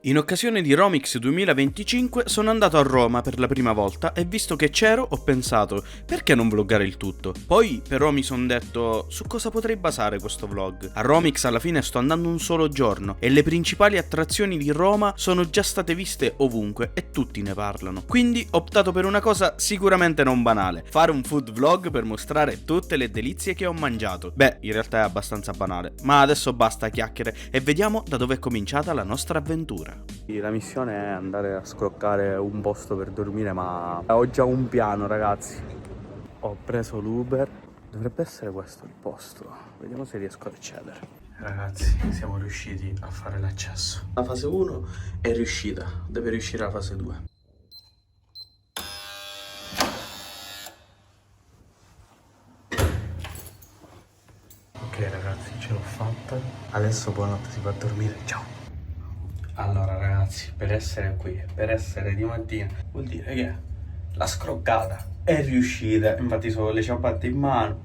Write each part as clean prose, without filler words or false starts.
In occasione di Romix 2025 sono andato a Roma per la prima volta e visto che c'ero ho pensato perché non vloggare il tutto. Poi però mi sono detto su cosa potrei basare questo vlog. A Romix alla fine sto andando un solo giorno e le principali attrazioni di Roma sono già state viste ovunque e tutti ne parlano. Quindi ho optato per una cosa sicuramente non banale: fare un food vlog per mostrare tutte le delizie che ho mangiato. Beh, in realtà è abbastanza banale, ma adesso basta chiacchiere e vediamo da dove è cominciata la nostra avventura. La missione è andare a scroccare un posto per dormire, ma ho già un piano, ragazzi. Ho preso l'Uber, dovrebbe essere questo il posto, vediamo se riesco ad accedere. Ragazzi, siamo riusciti a fare l'accesso. La fase 1 è riuscita, deve riuscire la fase 2. Ok ragazzi, ce l'ho fatta. Adesso buonanotte, si va a dormire, ciao. Allora ragazzi, per essere qui, per essere di mattina, vuol dire che la scroccata è riuscita. Infatti sono le ciabatte in mano,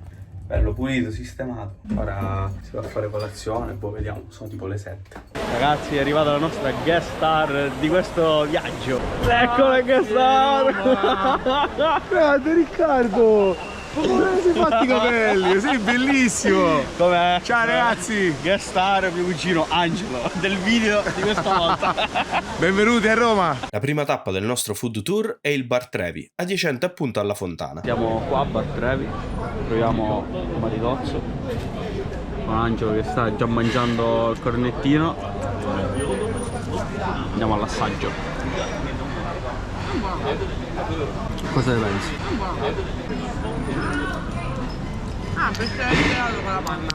bello pulito, sistemato. Ora si va a fare colazione, poi vediamo, sono tipo le 7. Ragazzi, è arrivata la nostra guest star di questo viaggio. Ecco la guest star! Grande Riccardo! Come si fatti i capelli? Sei bellissimo! Com'è? Ciao ragazzi! Guest star mio cugino Angelo del video di questa volta. Benvenuti a Roma! La prima tappa del nostro food tour è il Bar Trevi, adiacente appunto alla fontana. Siamo qua a Bar Trevi, troviamo Maritozzo con Angelo che sta già mangiando il cornettino. Andiamo all'assaggio. Cosa ne pensi? Perché è il gelato con la panna.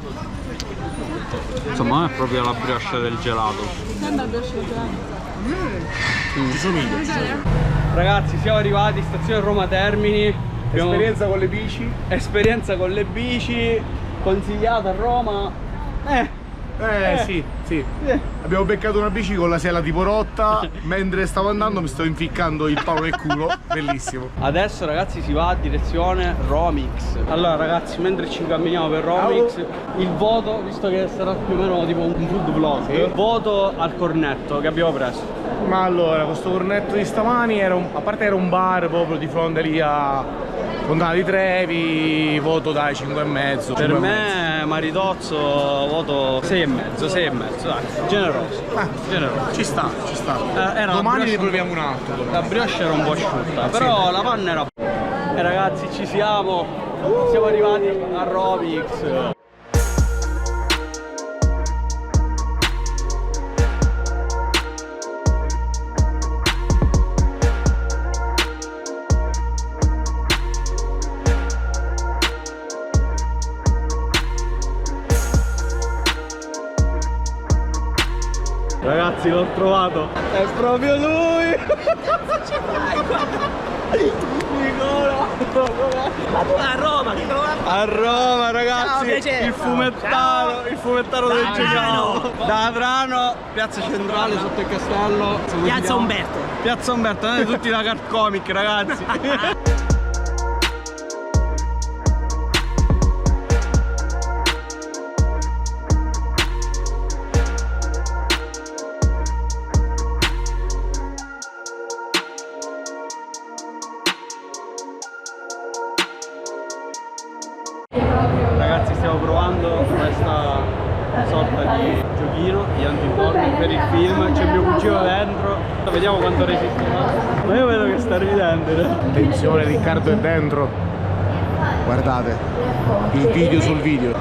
Insomma, non è proprio la brioche del gelato. Sembra il brioche del gelato. Ci somiglia. Ragazzi, siamo arrivati, stazione Roma Termini. Esperienza con le bici? Esperienza con le bici, consigliata a Roma. Sì. Abbiamo beccato una bici con la sella tipo rotta. Mentre stavo andando mi sto inficcando il palo nel culo. Bellissimo. Adesso ragazzi si va a direzione Romix. Allora ragazzi, mentre ci camminiamo per Romix, il voto, visto che sarà più o meno tipo un food vlog, Sì. voto al cornetto che abbiamo preso. Ma allora, questo cornetto di stamani era a parte era un bar proprio di fronte lì a Fontana di Trevi, voto dai 5,5. Per me Maritozzo voto 6,5, dai, generoso. Generoso. Ci sta. Era Domani brioche- ne proviamo un altro. La brioche era un po' asciutta, però la panna era. Ragazzi, ci siamo arrivati a Romix. Ragazzi, l'ho trovato! È proprio lui! Nicola! A Roma, che A Roma ragazzi! Ciao, piacere. Il fumettaro! Il fumettaro del Gigano! Da Adrano, piazza centrale sotto il castello. Come si Piazza chiama? Umberto. Piazza Umberto, noi tutti da card comic ragazzi! Ragazzi, stiamo provando questa sorta di giochino di antidoping per il film, c'è mio cugino dentro, vediamo quanto resisterà. Ma io vedo che sta ridendo. Attenzione, Riccardo è dentro. Guardate il video sul video.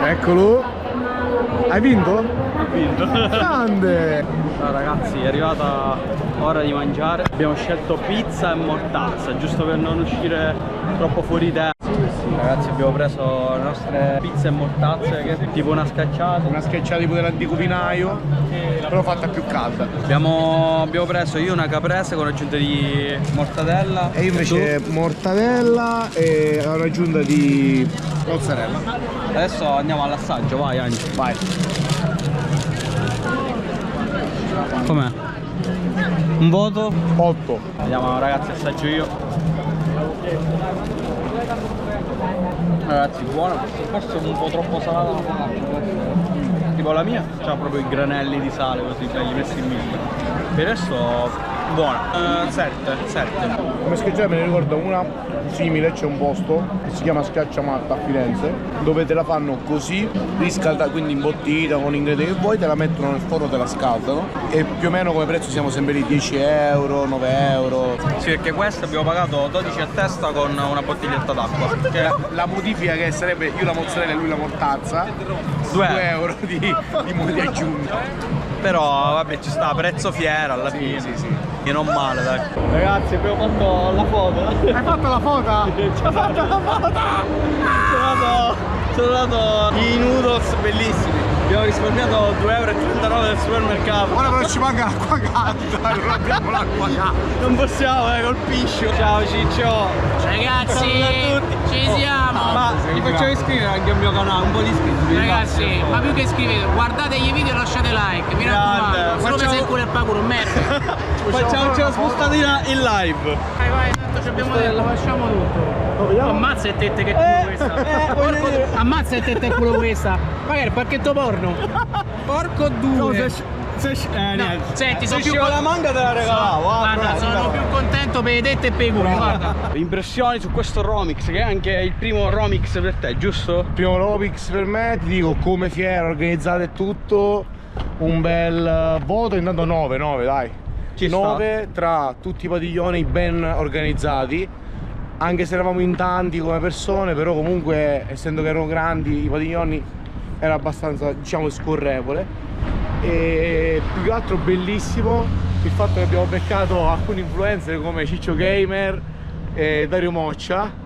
Eccolo. Hai vinto? Ho vinto. Grande. Allora, ragazzi, è arrivata ora di mangiare. Abbiamo scelto pizza e mortazza, giusto per non uscire troppo fuori tema. Ragazzi, abbiamo preso le nostre pizze e mortazze, che è tipo una scacciata. Una schiacciata tipo dell'antico vinaio, però fatta più calda. Abbiamo preso io una caprese con aggiunta di mortadella. E io invece mortadella e un'aggiunta di mozzarella. Adesso andiamo all'assaggio, vai Angelo. Vai. Com'è? Un voto? 8. Andiamo ragazzi, assaggio io. Ragazzi, buono, forse un po' troppo salato, ma tipo la mia c'ha proprio i granelli di sale così belli messi in milione. Per adesso buona. 7. Come scheggiare me ne ricordo una simile, c'è un posto che si chiama Schiacciamatta a Firenze, dove te la fanno così, riscaldata, quindi imbottita con ingredienti che vuoi, te la mettono nel forno, te la scaldano e più o meno come prezzo siamo sempre lì 10 euro, 9 euro. Sì, perché questa abbiamo pagato 12 a testa con una bottiglietta d'acqua. Che La modifica che sarebbe io la mozzarella e lui la mortazza, 2 euro di aggiunta. Però vabbè ci sta, prezzo fiera alla fine. Sì. E non male dai. Ragazzi abbiamo fatto la foto. Hai fatto la foto? Hai fatto la foto? Sono dato i noodles bellissimi. Abbiamo risparmiato 2,39 euro del supermercato. Ora però ci manca l'acqua calda, non abbiamo l'acqua calda. Non possiamo, col piscio. Ciao Ciccio. Ragazzi, Ciao a tutti. ci siamo. Ma vi facciamo iscrivere anche al mio canale, un po' di iscritti. Ragazzi, ma più che iscrivetevi, guardate gli video e lasciate like, mi raccomando. Solo Facciamo- se il culo è paculo, merda. Facciamoci la spostatina in live. Vai, tanto ci abbiamo detto, facciamo tutto. Ammazza e tette che culo questa. Ammazza e tette e culo questa. Magari il pacchetto porno. Porco due. Niente. Senti, sono Se più usciva la manga te la regalavo. Guarda, sono più contento per le tette e per i culi, guarda. Impressioni su questo Romix, che è anche il primo Romix per te, giusto? Primo Robix per me, ti dico, come fiera, organizzata e tutto, un bel voto, intanto 9 dai. Ci sta. 9 tra tutti i padiglioni ben organizzati, anche se eravamo in tanti come persone, però comunque essendo che erano grandi i padiglioni era abbastanza, diciamo, scorrevole. E più che altro bellissimo il fatto che abbiamo beccato alcuni influencer come Ciccio Gamer e Dario Moccia.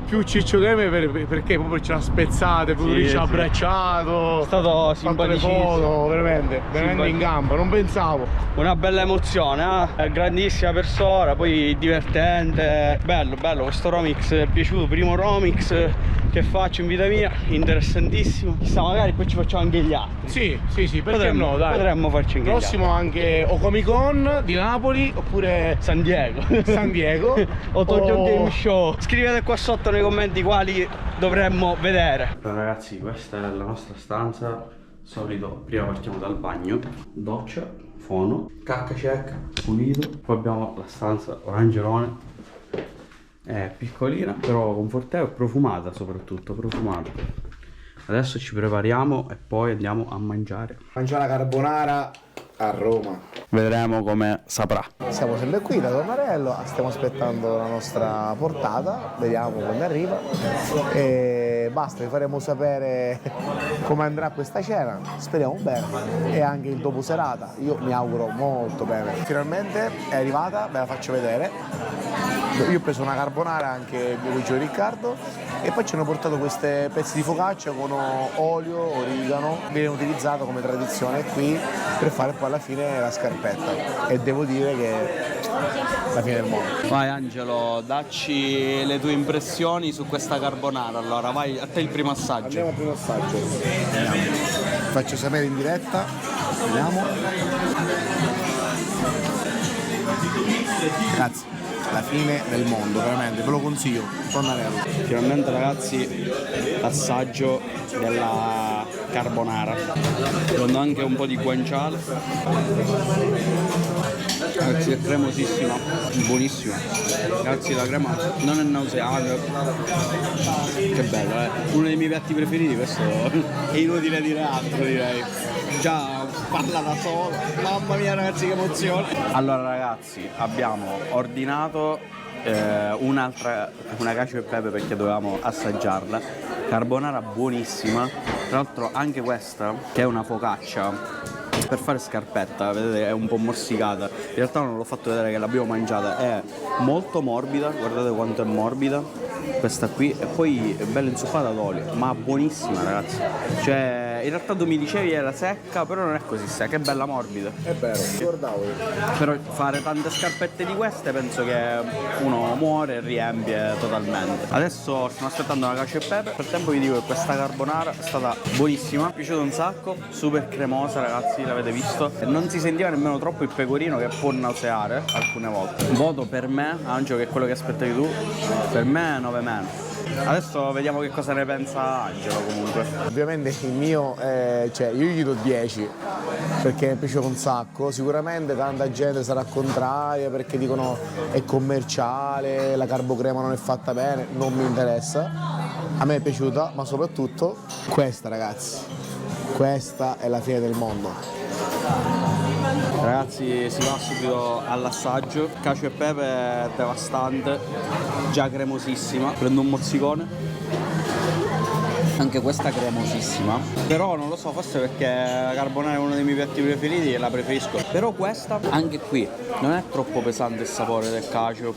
Più Ciccio Gamer perché proprio ce l'ha spezzate, proprio lì ci ha abbracciato, È stato fatto le simpaticissimo. foto, veramente in gamba, non pensavo. Una bella emozione, eh? Grandissima persona, poi divertente. Bello, questo Romix è piaciuto, primo Romix che faccio in vita mia, interessantissimo. Chissà, magari poi ci facciamo anche gli altri. Sì, perché no, dai. Potremmo farci anche Prossimo anche o Comic Con di Napoli oppure San Diego. San Diego o Tokyo Game Show. Scrivete qua sotto nei commenti quali dovremmo vedere. Allora ragazzi, questa è la nostra stanza. Solito, prima partiamo dal bagno, doccia, fono, cacca check, pulito. Poi abbiamo la stanza orangerone. È piccolina, però confortevole e profumata, soprattutto profumata. Adesso ci prepariamo e poi andiamo a mangiare. mangiare la carbonara a Roma. Vedremo come saprà. Siamo sempre qui da Tornarello, stiamo aspettando la nostra portata, vediamo quando arriva e basta, vi faremo sapere come andrà questa cena, speriamo bene, e anche il dopo serata, io mi auguro molto bene. Finalmente è arrivata, ve la faccio vedere. Io ho preso una carbonara, anche il mio cugino Riccardo, e poi ci hanno portato queste pezzi di focaccia con olio, origano, viene utilizzato come tradizione qui per fare poi alla fine la scarpetta, e devo dire che è la fine del mondo. Vai Angelo, dacci le tue impressioni su questa carbonara. Allora, vai, a te il primo assaggio. Andiamo al primo assaggio. Faccio sapere in diretta. Vediamo. Ragazzi, la fine del mondo, veramente, ve lo consiglio. Tornarello. Finalmente ragazzi, assaggio della carbonara con anche un po' di guanciale. Ragazzi, è cremosissima, buonissima. Ragazzi, la crema non è nauseante. Che bello, uno dei miei piatti preferiti, questo è inutile dire altro, direi. Già parla da solo. Mamma mia ragazzi, che emozione. Allora ragazzi, abbiamo ordinato una cacio e pepe perché dovevamo assaggiarla. Carbonara buonissima. Tra l'altro anche questa, che è una focaccia per fare scarpetta, vedete, è un po' morsicata. In realtà non l'ho fatto vedere che l'abbiamo mangiata, è molto morbida, guardate quanto è morbida questa qui, e poi è bella inzuppata d'olio, ma buonissima ragazzi. Cioè, in realtà tu mi dicevi era secca, però non è così secca, è bella morbida. È vero, ricordavo. Però fare tante scarpette di queste penso che uno muore e riempie totalmente. Adesso stiamo aspettando una cacio e pepe. Per tempo vi dico che questa carbonara è stata buonissima, mi è piaciuta un sacco, super cremosa ragazzi, l'avete visto. E non si sentiva nemmeno troppo il pecorino, che può nauseare alcune volte. Voto per me, Angelo, che è quello che aspettavi tu, per me è 9 meno. Adesso vediamo che cosa ne pensa Angelo comunque. Ovviamente il mio, cioè io gli do 10 perché mi è piaciuto un sacco. Sicuramente tanta gente sarà contraria perché dicono è commerciale, la carbocrema non è fatta bene, non mi interessa. A me è piaciuta, ma soprattutto questa, ragazzi, questa è la fine del mondo. Ragazzi, si va subito all'assaggio. Cacio e pepe è devastante, già cremosissima. Prendo un mozzicone. Anche questa cremosissima. Però non lo so, forse perché la carbonara è uno dei miei piatti preferiti e la preferisco. Però questa, anche qui, non è troppo pesante il sapore del cacio.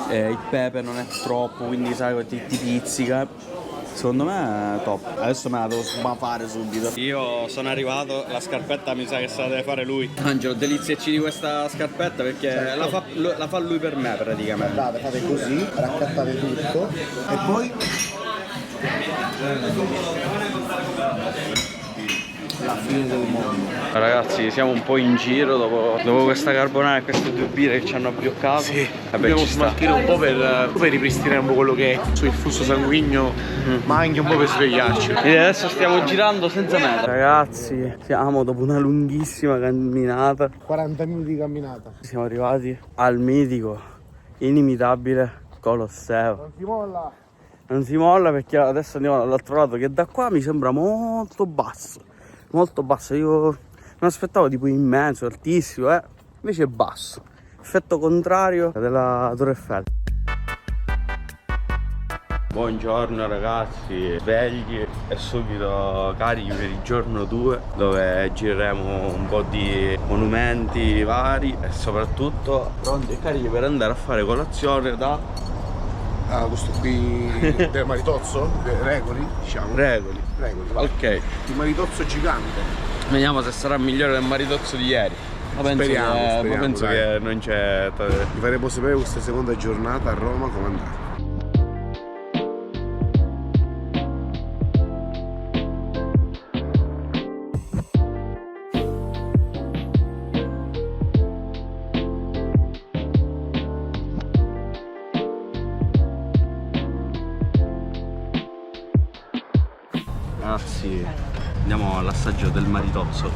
Il pepe non è troppo, quindi sai, ti pizzica. Secondo me è top. Adesso me la devo sbafare subito. Io sono arrivato, la scarpetta mi sa che se la deve fare lui. Angelo, deliziaci di questa scarpetta perché certo. la fa lui per me praticamente. Guardate, fate così, raccattate tutto e poi la fine del mondo. Ragazzi, siamo un po' in giro dopo questa carbonara e queste due birre che ci hanno abbioccato. Sì, vabbè, dobbiamo smaltire un po' per ripristinare un po' quello che è sul flusso sanguigno, ma anche un po' per svegliarci. E adesso stiamo girando senza meta. Ragazzi, siamo dopo una lunghissima camminata. 40 minuti di camminata. Siamo arrivati al mitico, inimitabile Colosseo. Non si molla. Non si molla perché adesso andiamo dall'altro lato che da qua mi sembra molto basso. Molto basso, io mi aspettavo tipo immenso, altissimo, invece è basso. Effetto contrario della Torre Eiffel. Buongiorno ragazzi, svegli e subito carichi per il giorno 2 dove gireremo un po' di monumenti vari e soprattutto pronti e carichi per andare a fare colazione da... questo qui del maritozzo? Regoli, diciamo. Regoli. Va. Ok. Il maritozzo gigante. Vediamo se sarà migliore del maritozzo di ieri. Ma penso, Speriamo, che non c'è... Vi faremo sapere questa seconda giornata a Roma come andrà. Ragazzi, andiamo all'assaggio del maritozzo.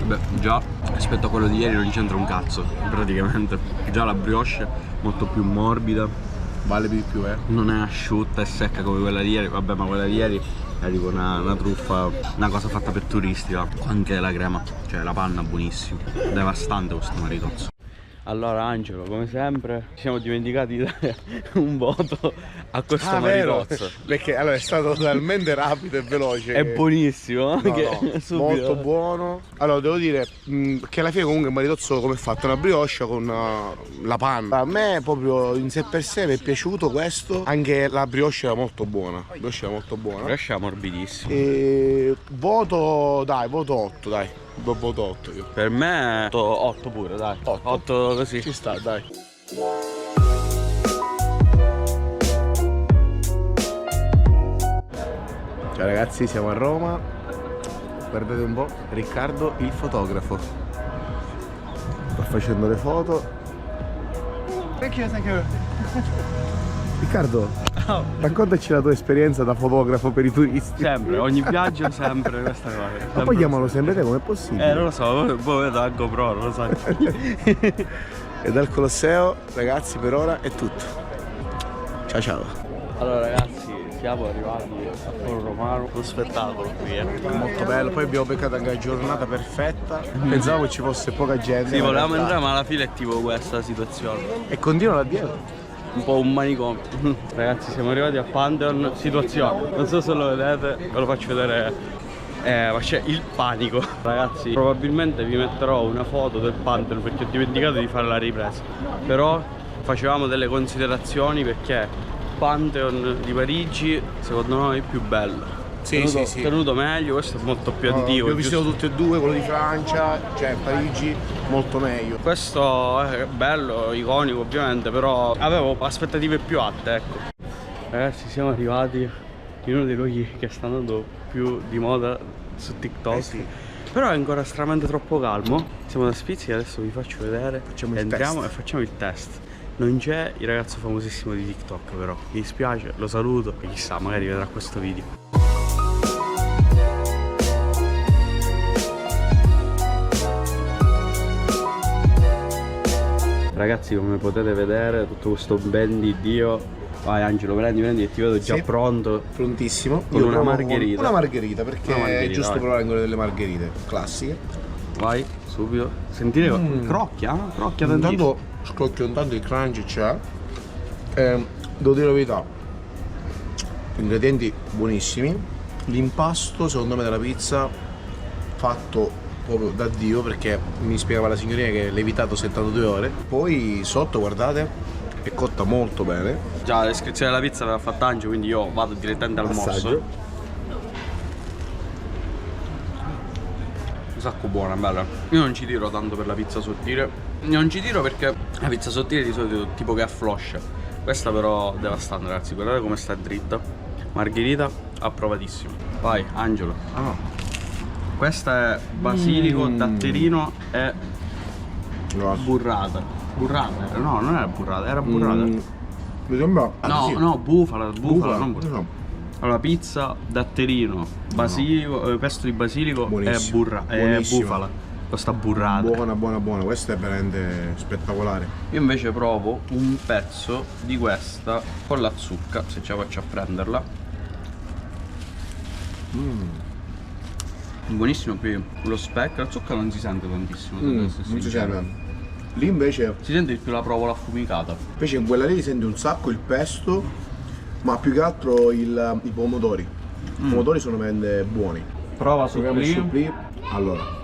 Beh, già rispetto a quello di ieri non c'entra un cazzo, praticamente. Già la brioche molto più morbida. Vale di più, Non è asciutta e secca come quella di ieri. Vabbè, ma quella di ieri è tipo una truffa, una cosa fatta per turisti. Anche la crema, cioè la panna buonissima. Devastante questo maritozzo. Allora Angelo, come sempre, ci siamo dimenticati di dare un voto a questo maritozzo. Perché allora è stato talmente rapido e veloce. È buonissimo, molto buono. Allora devo dire che alla fine comunque il maritozzo come è fatto? Una brioche con la panna. A me proprio in sé per sé mi è piaciuto questo. Anche la brioche era molto buona. La brioche era molto buona. Brioche era morbidissimo. E voto 8, dai. Voto 8 io. Per me 8 pure, dai. 8 così. Ci sta, dai. Ciao ragazzi, siamo a Roma. Guardate un po', Riccardo il fotografo. Sto facendo le foto. Thank you. Riccardo, raccontaci la tua esperienza da fotografo per i turisti. Sempre, ogni viaggio sempre questa cosa. Ma poi chiamalo sempre te, com'è possibile? Non lo so, poi vedo la GoPro, non lo so. E dal Colosseo, ragazzi, per ora è tutto. Ciao ciao. Allora ragazzi, siamo arrivati a Foro Romano, uno spettacolo qui, Molto bello, poi abbiamo beccato anche la giornata perfetta. Pensavo che ci fosse poca gente. Sì, volevamo entrare, ma alla fine è tipo questa situazione. E continua là dietro. Un po' un manicomio. Ragazzi, siamo arrivati a Pantheon, situazione, non so se lo vedete, ve lo faccio vedere. Ma c'è il panico. Ragazzi, probabilmente vi metterò una foto del Pantheon perché ho dimenticato di fare la ripresa. Però facevamo delle considerazioni perché Pantheon di Parigi secondo noi è il più bello. Sì. Tenuto meglio, questo è molto più antico. Ho visto tutti e due, quello di Francia, cioè Parigi, molto meglio. Questo è bello, iconico ovviamente, però avevo aspettative più alte, ecco. Ragazzi, siamo arrivati in uno dei luoghi che sta andando più di moda su TikTok. Sì. Però è ancora estremamente troppo calmo. Siamo da Spizia, adesso vi faccio vedere. Facciamo il entriamo test. e facciamo il test. Non c'è il ragazzo famosissimo di TikTok, però mi dispiace, lo saluto e chissà, magari vedrà questo video. Ragazzi, come potete vedere, tutto questo ben di Dio. Vai Angelo, prendi che ti vedo già pronto. Prontissimo. Con una margherita. Una margherita, perché è giusto provare quelle delle margherite classiche. Vai, subito. Sentite, crocchia tantissimo. Intanto scrocchio, intanto il crunch c'è. Devo dire la verità, ingredienti buonissimi. L'impasto secondo me della pizza fatto proprio da Dio, perché mi spiegava la signorina che è lievitato 72 ore. Poi sotto guardate, è cotta molto bene. Già la descrizione della pizza l'aveva fatta Angelo, quindi io vado direttamente al Assaggio. morso. Un sacco buona, bella. Io non ci tiro tanto per la pizza sottile. Non ci tiro perché la pizza sottile di solito è tipo che affloscia. Questa però devastante, ragazzi, guardate come sta dritta. Margherita approvatissimo. Vai Angelo. Questa è basilico, datterino e burrata. Burrata? No, non era burrata, era burrata. Mi sembra. No, bufala, non burrata. No. Allora, pizza, datterino, basilico, pesto di basilico e bufala. Questa burrata. Buona, questa è veramente spettacolare. Io invece provo un pezzo di questa con la zucca, se ce la faccio a prenderla. Buonissimo, qui lo speck, la zucca non si sente tantissimo. Non si sente. Lì invece Si sente di più la provola affumicata. Invece in quella lì si sente un sacco il pesto, ma più che altro i pomodori. I pomodori sono veramente buoni. Prova Proviamo il supplì. Allora,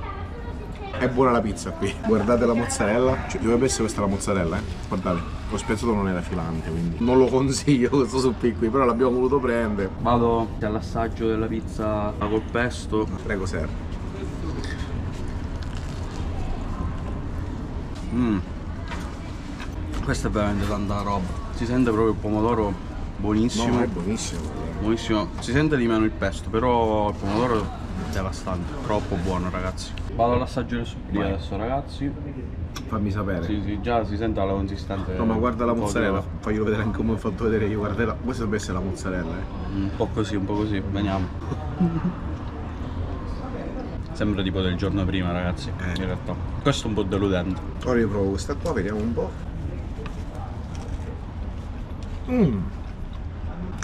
è buona la pizza qui. Guardate la mozzarella. Cioè, dovrebbe essere questa la mozzarella, Guardate, lo spezzato non era filante, quindi non lo consiglio questo supplì qui, però l'abbiamo voluto prendere. Vado all'assaggio della pizza col pesto. Prego, Ser. Questa è veramente tanta roba. Si sente proprio il pomodoro buonissimo. No, è buonissimo. Buonissimo. Si sente di meno il pesto, però il pomodoro è devastante. Troppo buono, ragazzi. Vado all'assaggio del supplì adesso, ragazzi. Fammi sapere. Sì, già si sente la consistenza. No, ma guarda la mozzarella, Un faglielo vedere anche come ho fatto vedere io. Guarda, questa dovrebbe essere la mozzarella, po' così, veniamo. Sembra tipo del giorno prima, ragazzi. In realtà. Questo è un po' deludente. Ora io provo questa qua, vediamo un po'.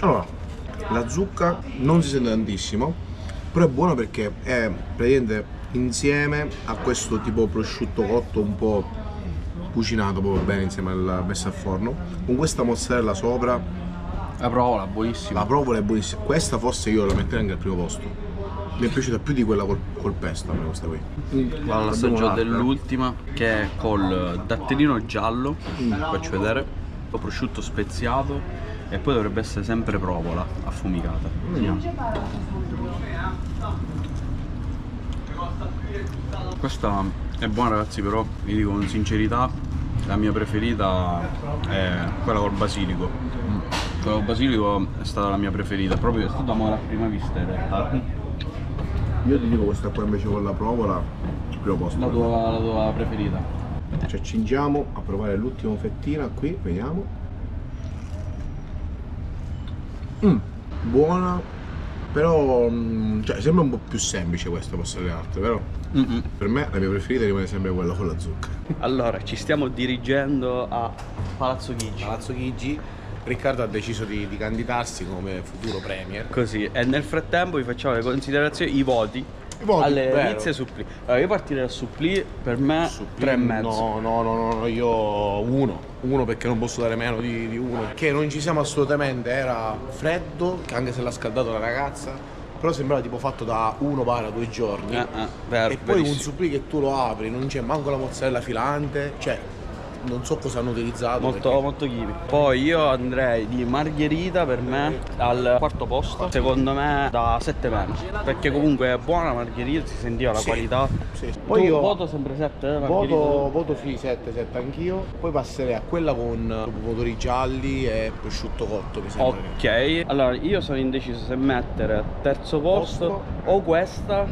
Allora, la zucca non si sente tantissimo, però è buona perché è praticamente insieme a questo tipo prosciutto cotto un po' cucinato proprio bene insieme al messo a forno, con questa mozzarella sopra. La provola, buonissima. La provola è buonissima. Questa forse io la metterei anche al primo posto. Mi è piaciuta più di quella col pesto a me questa qui. Vado all'assaggio dell'ultima, che è col datterino giallo. Faccio vedere. Prosciutto speziato e poi dovrebbe essere sempre provola affumicata. Vediamo. Questa è buona, ragazzi, però vi dico con sincerità la mia preferita è quella col basilico. Quella col basilico è stata la mia preferita, proprio è stata amore a prima vista in realtà. Io ti dico questa qua invece con la provola al primo posto. La tua preferita. Ci accingiamo a provare l'ultimo fettino qui, vediamo. Buona, però cioè, sembra un po' più semplice questa, posso dire altre, però per me la mia preferita rimane sempre quella con la zucca. Allora, ci stiamo dirigendo a Palazzo Chigi. Palazzo Chigi, Riccardo ha deciso di candidarsi come futuro premier. Così, e nel frattempo vi facciamo le considerazioni, i voti alle pizze supplì. Allora, io partirei dal supplì, per me 3,5. No, io uno perché non posso dare meno di uno. Che non ci siamo assolutamente, era freddo, anche se l'ha scaldato la ragazza, però sembrava tipo fatto da 1-2 giorni. Vero, e poi verissimo. un supplì che tu lo apri, non c'è manco la mozzarella filante, cioè non so cosa hanno utilizzato. Molto kiwi. Poi io andrei di margherita per me al quarto posto. Secondo me da 7 meno. Perché comunque è buona margherita, si sentiva la qualità. Sì. Poi Poi io voto sempre 7, voto sì, 7 anch'io. Poi passerei a quella con pomodori gialli e prosciutto cotto, mi sembra. Ok, allora io sono indeciso se mettere al terzo posto o questa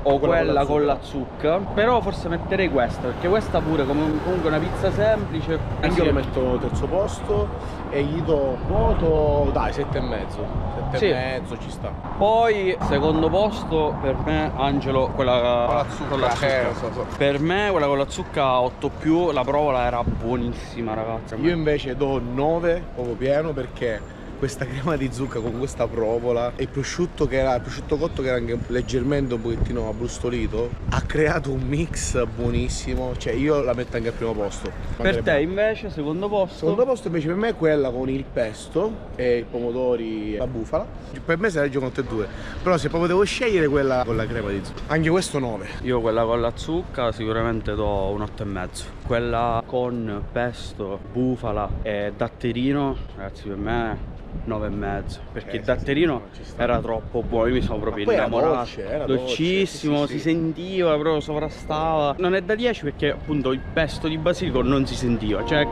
o quella con la zucca. Però forse metterei questa, perché questa pure comunque una pizza semplice. Anche io lo metto terzo posto e gli do voto, dai, 7,5. Sì. 7,5 ci sta. Poi secondo posto per me Angelo, quella con la zucca. Per me quella con la zucca 8+, la provola era buonissima, ragazzi. Io invece do 9 proprio pieno, perché questa crema di zucca con questa provola e il prosciutto cotto che era anche leggermente un pochettino abbrustolito, ha creato un mix buonissimo. Cioè io la metto anche al primo posto. Per te invece secondo posto? Secondo posto invece per me è quella con il pesto e i pomodori, la bufala. Per me sarebbe con tutte e due, però se proprio devo scegliere quella con la crema di zucca. Anche questo 9. Io quella con la zucca sicuramente do un 8,5. Quella con pesto, bufala e datterino, ragazzi, per me 9,5, perché il datterino ci sta. era troppo buono, io mi sono proprio Ma poi era innamorato. dolce, era dolcissimo, dolce, sì, si sì. sentiva, proprio sovrastava. Non è da 10 perché appunto il pesto di basilico non si sentiva, cioè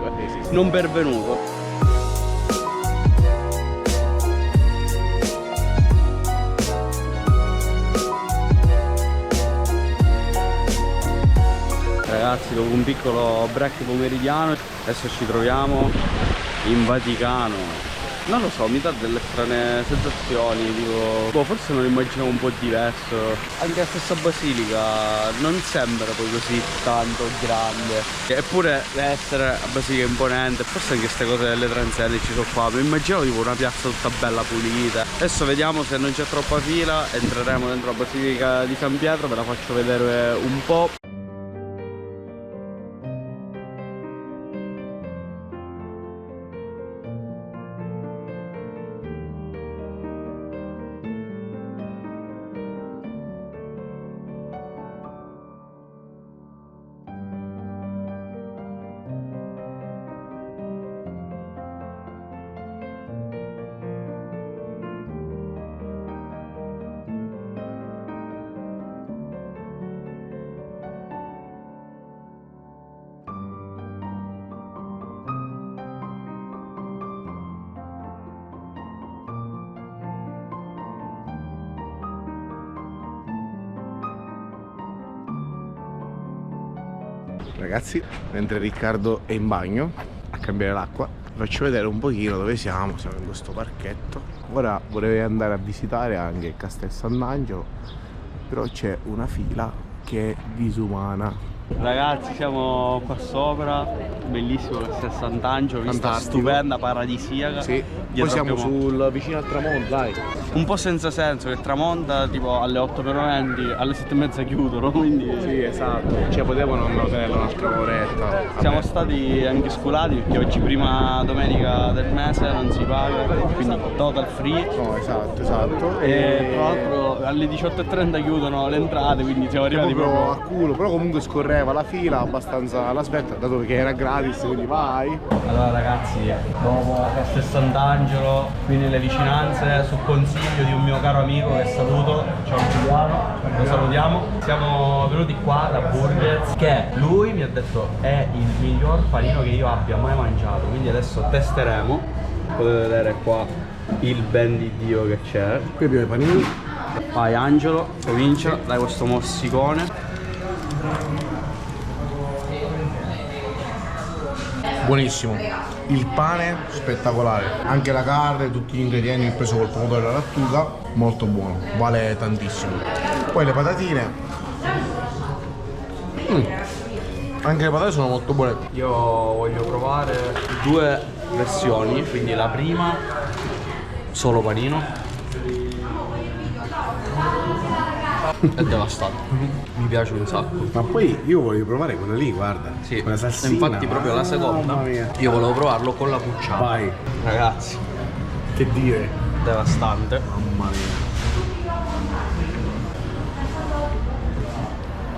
non pervenuto. Ragazzi, dopo un piccolo break pomeridiano, adesso ci troviamo in Vaticano. Non lo so, mi dà delle strane sensazioni, tipo, forse me lo immaginavo un po' diverso. Anche la stessa basilica non sembra poi così tanto grande. Eppure deve essere la basilica imponente, forse anche queste cose delle transenne ci sono qua. Mi immaginavo tipo una piazza tutta bella pulita. Adesso vediamo se non c'è troppa fila, entreremo dentro la basilica di San Pietro, ve la faccio vedere un po'. Ragazzi, mentre Riccardo è in bagno a cambiare l'acqua, vi faccio vedere un pochino dove siamo. Siamo in questo parchetto. Ora vorrei andare a visitare anche Castel Sant'Angelo, però c'è una fila che è disumana. Ragazzi, siamo qua sopra, bellissimo Castel Sant'Angelo, vista Fantastico. stupenda, paradisiaca. Sì, poi siamo vicino al tramonto, dai. Un po' senza senso, che tramonta tipo alle 8:20, alle 7:30 chiudono, quindi Sì, esatto. Cioè potevano tenerlo un'altra oretta. siamo stati anche sculati perché oggi prima domenica del mese non si paga, quindi total free. No, esatto. E tra l'altro alle 18:30 chiudono le entrate, quindi siamo arrivati proprio a proprio. culo, però comunque scorreva la fila abbastanza alla svelta, dato che era gratis, quindi vai. Allora ragazzi, dopo Castel Sant'Angelo, qui nelle vicinanze, su consiglio di un mio caro amico che saluto, ciao Giuliano, lo salutiamo, siamo venuti qua da Burgers, che lui mi ha detto è il miglior panino che io abbia mai mangiato, quindi adesso testeremo, potete vedere qua il ben di Dio che c'è. Qui abbiamo i panini. Vai Angelo, comincia, dai questo morsicone. Buonissimo, il pane spettacolare, anche la carne, tutti gli ingredienti preso col pomodoro e la lattuga, molto buono, vale tantissimo. Poi le patatine, anche le patate sono molto buone. Io voglio provare due versioni, quindi la prima solo panino. È devastante, mi piace un sacco. Ma poi io voglio provare quella lì, guarda, Sì, quella salsina. infatti proprio la seconda Mamma mia. io volevo provarlo con la pucciata. Vai, Ragazzi, che dire, devastante. mamma mia.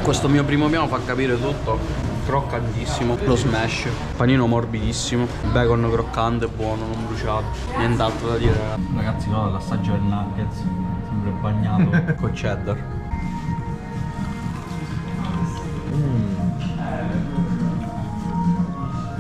Questo mio primo piano fa capire tutto. Croccantissimo, lo smash, panino morbidissimo, bacon croccante, buono, non bruciato, nient'altro da dire. Ragazzi, no, l'assaggio del nuggets, sempre bagnato con cheddar.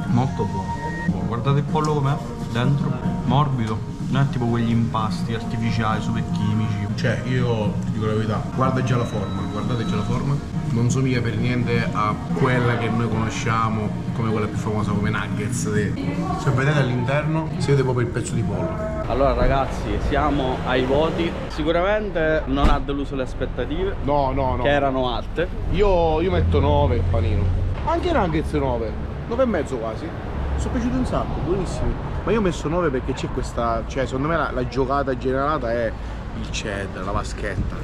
Molto buono. Guardate il pollo com'è dentro, morbido. Non è tipo quegli impasti artificiali, super chimici. Cioè, io ti dico la verità, guardate già la forma, non somiglia per niente a quella che noi conosciamo come quella più famosa come nuggets. Se vedete all'interno si vede proprio il pezzo di pollo. Allora ragazzi, siamo ai voti. Sicuramente non ha deluso le aspettative, No. che erano alte. Io metto 9 il panino. Anche i nuggets 9, 9,5 quasi. Sono piaciuti un sacco, buonissimi. Ma io ho messo 9 perché c'è questa, cioè secondo me la giocata generata è il cheddar, la vaschetta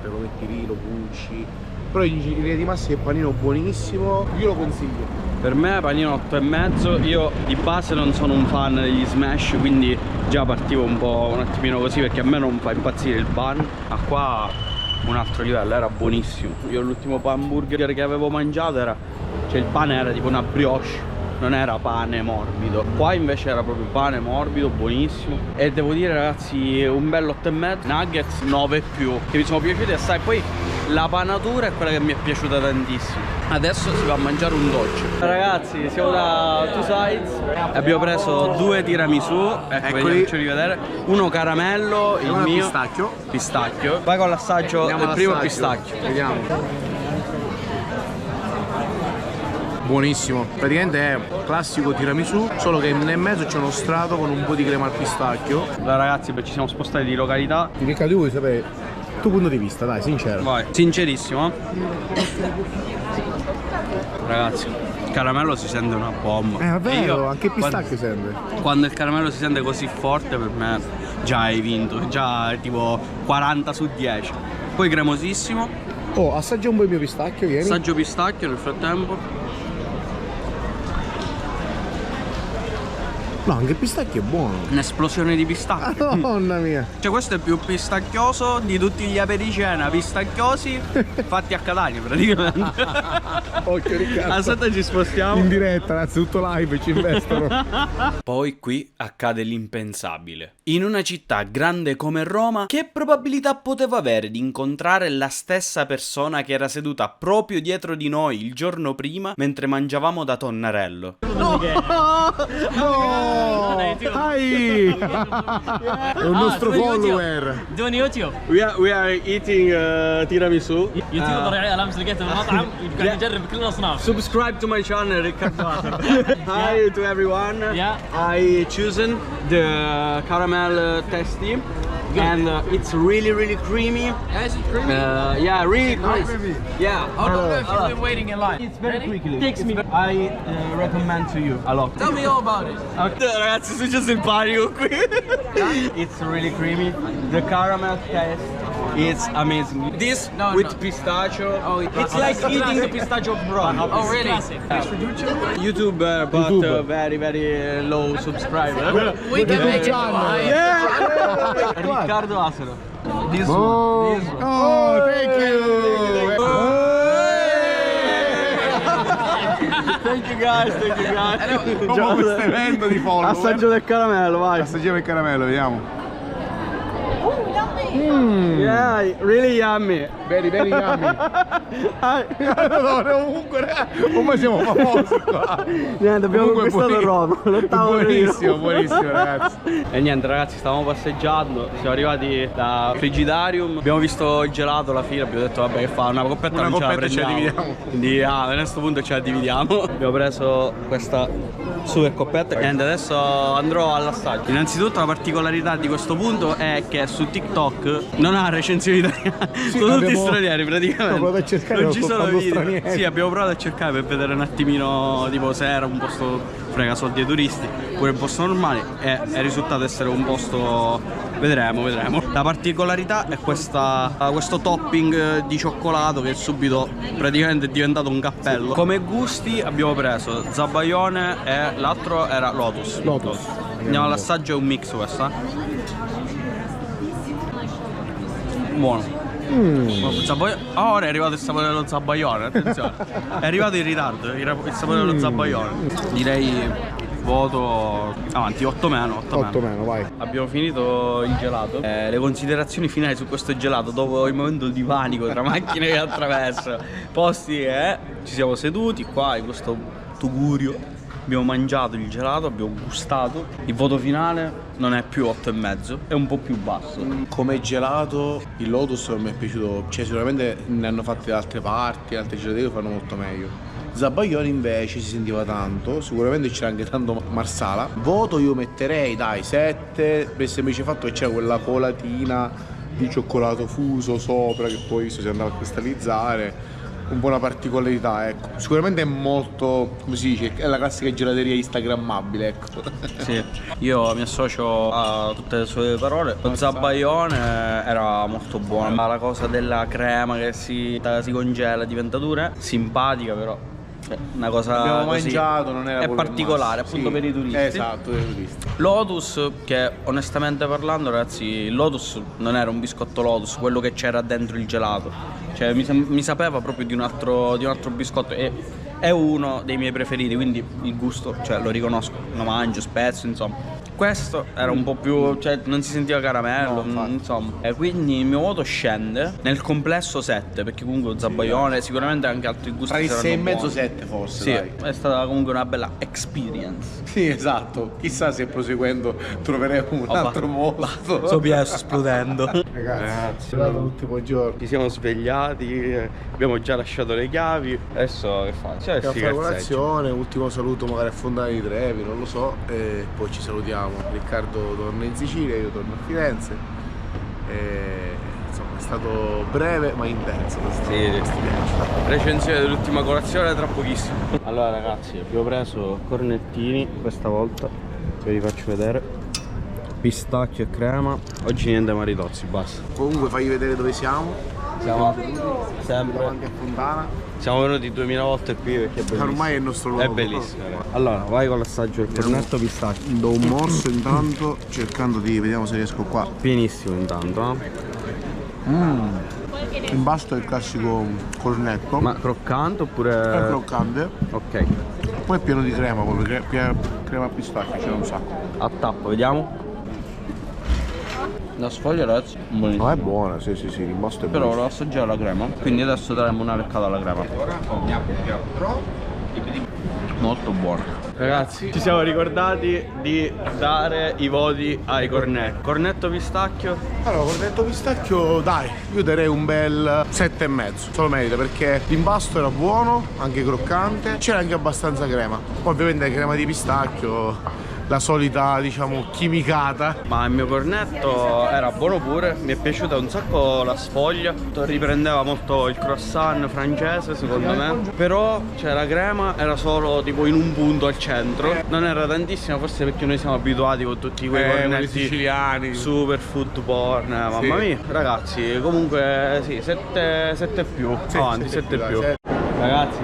lo metti lì, lo pulci. Però in linea di massima il panino buonissimo, io lo consiglio. Per me panino 8,5. Io di base non sono un fan degli smash, quindi già partivo un attimino così perché a me non fa impazzire il pan. Ma qua un altro livello, era buonissimo. Io l'ultimo hamburger che avevo mangiato era, cioè il pane era tipo una brioche, non era pane morbido. Qua invece era proprio pane morbido, buonissimo. E devo dire ragazzi, un bello 8,5. Nuggets 9+, che mi sono piaciuti assai. Poi la panatura è quella che mi è piaciuta tantissimo. Adesso si va a mangiare un dolce. Ragazzi, siamo da Two Sides. Abbiamo preso 2 tiramisù. Eccoli. Faccio rivedere. Uno caramello, il mio pistacchio. Vai con l'assaggio del primo pistacchio. Vediamo. Buonissimo, praticamente è classico tiramisù, solo che nel mezzo c'è uno strato con un po' di crema al pistacchio. Allora ragazzi, ci siamo spostati di località. Riccardo, vuoi sapere il tuo punto di vista, dai, sincero. Vai, sincerissimo. Ragazzi, il caramello si sente una bomba. È vero, E io, anche il pistacchio sente. Quando il caramello si sente così forte, per me già hai vinto. Già è tipo 40 su 10. Poi cremosissimo. Oh, assaggia un po' il mio pistacchio, vieni. Assaggio pistacchio nel frattempo. No, anche il pistacchio è buono. Un'esplosione di pistacchio. Madonna mia. Cioè questo è più pistacchioso di tutti gli apericena pistacchiosi fatti a Catania praticamente. Occhio Riccardo. Aspetta, ci spostiamo. In diretta, ragazzi, tutto live, ci investono. Poi qui accade l'impensabile. In una città grande come Roma, che probabilità poteva avere di incontrare la stessa persona che era seduta proprio dietro di noi il giorno prima mentre mangiavamo da Tonnarello? No! Dai! È un nostro follower. دون يوتيوب We are eating tiramisu. يوتيوب ضريع على امس لقيته بالمطعم قاعد يجرب كل الاصناف. Subscribe to my channel, Riccardo Acer. Hi to everyone. Yeah. I chosen the caramel tasty. And it's really creamy. Is it creamy? Yeah, really creamy. Yeah. How long have you been waiting in line? It's very Ready? quickly. Takes me. I recommend to you a lot. Tell me all about it. Okay. Ragazzi, è successo il panico qui. It's really creamy. The caramel taste is amazing. This No, with no. pistachio. Oh, it's like eating the pistachio from. Oh, really? YouTuber, but very low subscriber. We can make it high. Yeah. Riccardo Asero. This one. Oh, thank you. Thank you guys. Come questo evento di follower. Assaggio del caramello, vai. Assaggiamo il caramello, vediamo. Yeah, really yummy. Very yummy. Allora, ovunque, come siamo famosi qua. Niente, abbiamo Comunque conquistato Roma. Buonissimo ragazzi. E niente ragazzi, stavamo passeggiando, siamo arrivati da Frigidarium, abbiamo visto il gelato alla fine, abbiamo detto vabbè che fa una coppetta, non ce la prendiamo. dividiamo. Quindi a questo punto ce la dividiamo. Abbiamo preso questa super coppetta e niente, adesso andrò all'assaggio. Innanzitutto la particolarità di questo punto è che su TikTok non ha recensioni italiane, sono tutti stranieri praticamente. Abbiamo provato a cercare, non ci sono video. stranieri. Sì, abbiamo provato a cercare per vedere un attimino tipo se era un posto frega soldi ai turisti oppure un posto normale e è risultato essere un posto, vedremo. La particolarità è questo topping di cioccolato che subito praticamente è diventato un cappello. Come gusti abbiamo preso zabaione e l'altro era Lotus. Andiamo all'assaggio, è un mix questo, buono. Ora è arrivato il sapore dello zabaione, attenzione. È arrivato in ritardo il sapore dello zabaione. Direi voto avanti, 8 meno, vai. Abbiamo finito il gelato. Le considerazioni finali su questo gelato dopo il momento di panico tra macchine che attraversano, posti ci siamo seduti qua in questo tugurio. Abbiamo mangiato il gelato, abbiamo gustato. Il voto finale non è più 8,5, è un po' più basso. Come gelato il Lotus mi è piaciuto, cioè sicuramente ne hanno fatte da altre parti, altre gelaterie fanno molto meglio. Zabaglione invece si sentiva tanto, sicuramente c'era anche tanto Marsala. Voto io metterei dai 7, per il semplice fatto che c'è quella colatina di cioccolato fuso sopra che poi visto si andava a cristallizzare. Un po' una particolarità, ecco. Sicuramente è molto, come si dice, è la classica gelateria instagrammabile, ecco. Sì, io mi associo a tutte le sue parole. Lo Zabaglione era molto buono, ma la cosa della crema che si congela diventa dura, simpatica però. Cioè, una cosa abbiamo così mangiato, non era è proprio particolare, il massimo. appunto Sì, per i turisti. Esatto, per i turisti. Lotus, che onestamente parlando, ragazzi, il Lotus non era un biscotto Lotus, quello che c'era dentro il gelato. Cioè mi sapeva proprio di un altro biscotto e è uno dei miei preferiti, quindi il gusto, cioè lo riconosco, lo mangio, spezzo, insomma. Questo era un po' più, cioè non si sentiva caramello, insomma. E quindi il mio voto scende nel complesso 7, perché comunque Zabaglione sicuramente anche altri gusti Tra i saranno 6,5 buoni. 7 forse, Sì, dai. è stata comunque una bella experience. Sì, esatto. Chissà se proseguendo troveremo un altro posto. Sto piace esplodendo. Ragazzi, l'ultimo giorno. Ci siamo svegliati, abbiamo già lasciato le chiavi. Adesso che fa? Cioè, Abbiamo fatto colazione, ultimo saluto magari a Fontana di Trevi, non lo so, e poi ci salutiamo. Riccardo torna in Sicilia, io torno a Firenze. E, insomma, è stato breve ma intenso questo viaggio. Recensione dell'ultima colazione tra pochissimo. Allora ragazzi, abbiamo preso cornettini questa volta, ve li faccio vedere. Pistacchio e crema. Oggi niente maritozzi, basta. Comunque fagli vedere dove siamo. Siamo sempre Davanti a Fontana. Siamo venuti 2000 volte qui perché è bellissimo. Ormai è il nostro luogo. È bellissimo. Allora, vai con l'assaggio del cornetto pistacchio. Do un morso intanto, cercando di, vediamo se riesco qua. Pienissimo intanto, L'imbasto è il classico cornetto, Ma croccante è oppure... croccante, Ok. poi è pieno di crema, proprio crema a pistacchio, c'è un sacco. A tappo, vediamo. La sfoglia ragazzi, buonissima. No, è buona, sì, l'imbasto è Però buono. lo assaggiare la crema. Quindi adesso daremo una leccata alla crema. Molto buono. Ragazzi, ci siamo ricordati di dare i voti ai cornetti. Cornetto pistacchio. Allora, cornetto pistacchio, dai, io darei un bel 7,5, solo merita perché l'impasto era buono, anche croccante, c'era anche abbastanza crema. Poi ovviamente crema di pistacchio, la solita, diciamo, chimicata. Ma il mio cornetto era buono pure, mi è piaciuta un sacco la sfoglia, riprendeva molto il croissant francese secondo me. Però cioè, la crema era solo tipo in un punto al centro, non era tantissima, forse perché noi siamo abituati con tutti quei Quelli cornetti siciliani. super food porn, mamma mia. Ragazzi, comunque sì, 7 più, Sì, avanti, 7 7 più, più. dai, Ragazzi,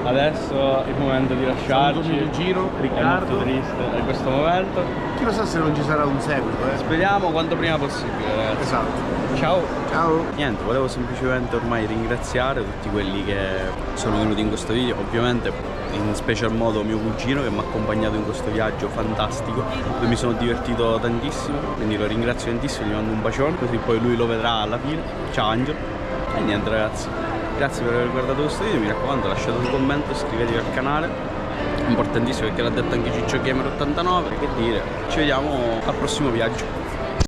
adesso è il momento di lasciarci. Saluto mio giro, È Riccardo. molto triste in questo momento. Chi lo sa se non ci sarà un seguito, Speriamo quanto prima possibile, ragazzi. Esatto. Ciao. Ciao. Niente, volevo semplicemente ormai ringraziare tutti quelli che sono venuti in questo video, ovviamente in special modo mio cugino che mi ha accompagnato in questo viaggio fantastico dove mi sono divertito tantissimo, quindi lo ringrazio tantissimo, gli mando un bacione così poi lui lo vedrà alla fine. Ciao Angelo. E niente ragazzi, grazie per aver guardato questo video, mi raccomando lasciate un commento, iscrivetevi al canale, importantissimo perché l'ha detto anche Ciccio Gamer 89, che dire, ci vediamo al prossimo viaggio.